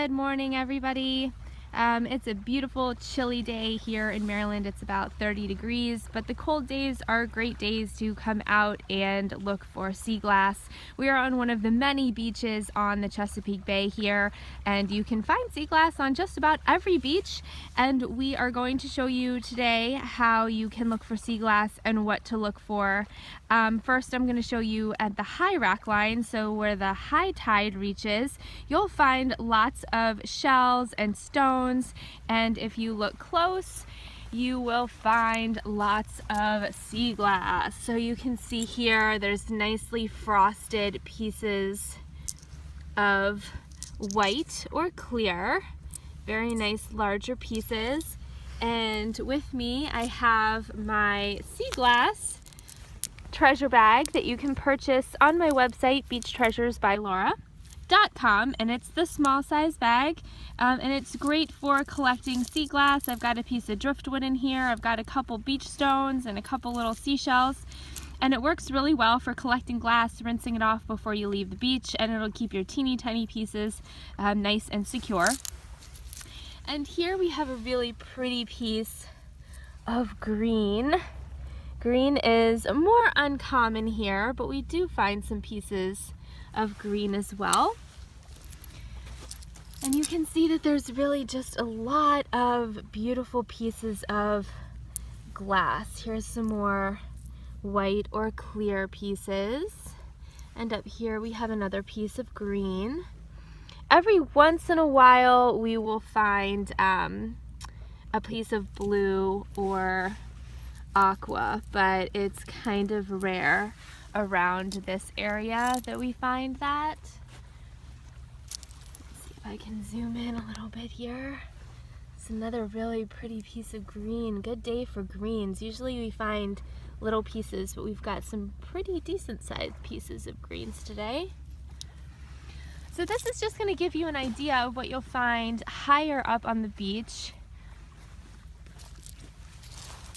Good morning, everybody. It's a beautiful chilly day here in Maryland. It's about 30 degrees, but the cold days are great days to come out and look for sea glass. We are on one of the many beaches on the Chesapeake Bay here, and you can find sea glass on just about every beach. And we are going to show you today how you can look for sea glass and what to look for. First, I'm going to show you at the high rack line, so where the high tide reaches, you'll find lots of shells and stones, and if you look close, you will find lots of sea glass. So you can see here there's nicely frosted pieces of white or clear, very nice larger pieces. And with me I have my sea glass treasure bag that you can purchase on my website, beachtreasuresbylaura.com, and it's the small size bag, and it's great for collecting sea glass. I've got a piece of driftwood in here, I've got a couple beach stones and a couple little seashells, and it works really well for collecting glass, rinsing it off before you leave the beach, and it'll keep your teeny tiny pieces nice and secure. And here we have a really pretty piece of green. Green is more uncommon here, but we do find some pieces of green as well. And you can see that there's really just a lot of beautiful pieces of glass. Here's some more white or clear pieces. And up here we have another piece of green. Every once in a while we will find a piece of blue or aqua, but it's kind of rare around this area that we find that. Let's see if I can zoom in a little bit here. It's another really pretty piece of green. Good day for greens. Usually we find little pieces, but we've got some pretty decent sized pieces of greens today. So this is just going to give you an idea of what you'll find higher up on the beach.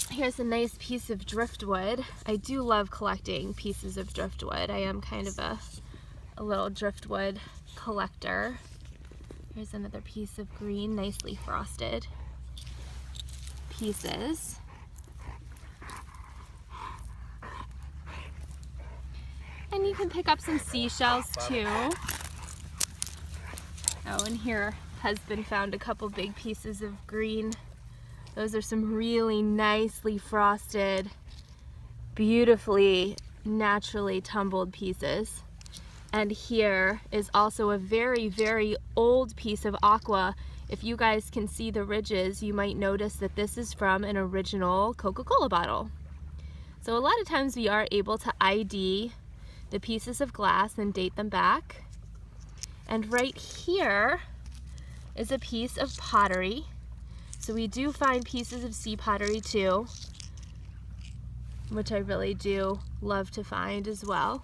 Here's a nice piece of driftwood. I do love collecting pieces of driftwood. I am kind of a little driftwood collector. Here's another piece of green, nicely frosted pieces. And you can pick up some seashells too. Oh, and here husband found a couple big pieces of green. Those are some really nicely frosted, beautifully naturally tumbled pieces. And here is also a very, very old piece of aqua. If you guys can see the ridges, you might notice that this is from an original Coca-Cola bottle. So a lot of times we are able to ID the pieces of glass and date them back. And right here is a piece of pottery. So we do find pieces of sea pottery too, which I really do love to find as well.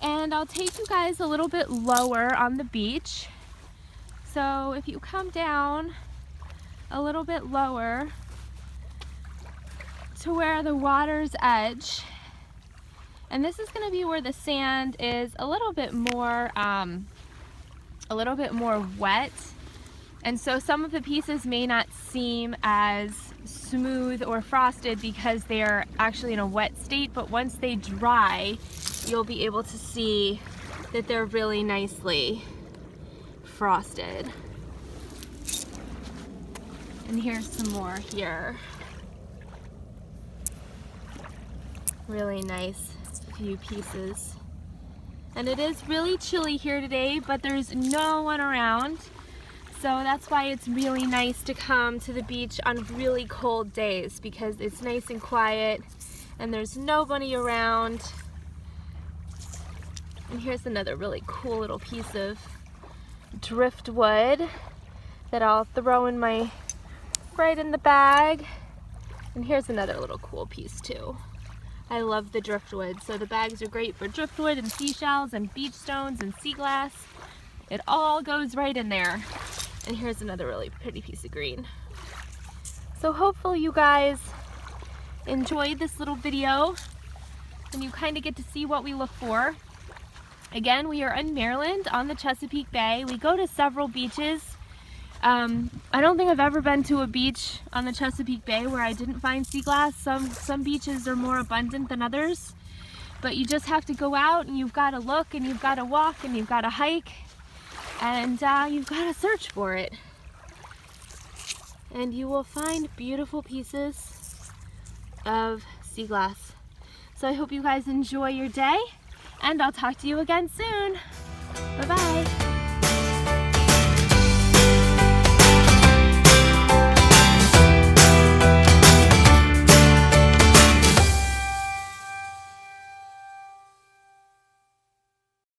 And I'll take you guys a little bit lower on the beach. So if you come down a little bit lower to where the water's edge, and this is going to be where the sand is a little bit more wet. And so some of the pieces may not seem as smooth or frosted because they are actually in a wet state, but once they dry, you'll be able to see that they're really nicely frosted. And here's some more here. Really nice few pieces. And it is really chilly here today, but there's no one around. So that's why it's really nice to come to the beach on really cold days, because it's nice and quiet and there's nobody around. And here's another really cool little piece of driftwood that I'll throw in right in the bag. And here's another little cool piece too. I love the driftwood, so the bags are great for driftwood and seashells and beach stones and sea glass. It all goes right in there. And here's another really pretty piece of green. So hopefully you guys enjoyed this little video and you kind of get to see what we look for. Again, we are in Maryland on the Chesapeake Bay. We go to several beaches. I don't think I've ever been to a beach on the Chesapeake Bay where I didn't find sea glass. Some beaches are more abundant than others, but you just have to go out and you've got to look and you've got to walk and you've got to hike and you've got to search for it. And you will find beautiful pieces of sea glass. So I hope you guys enjoy your day, and I'll talk to you again soon. Bye-bye.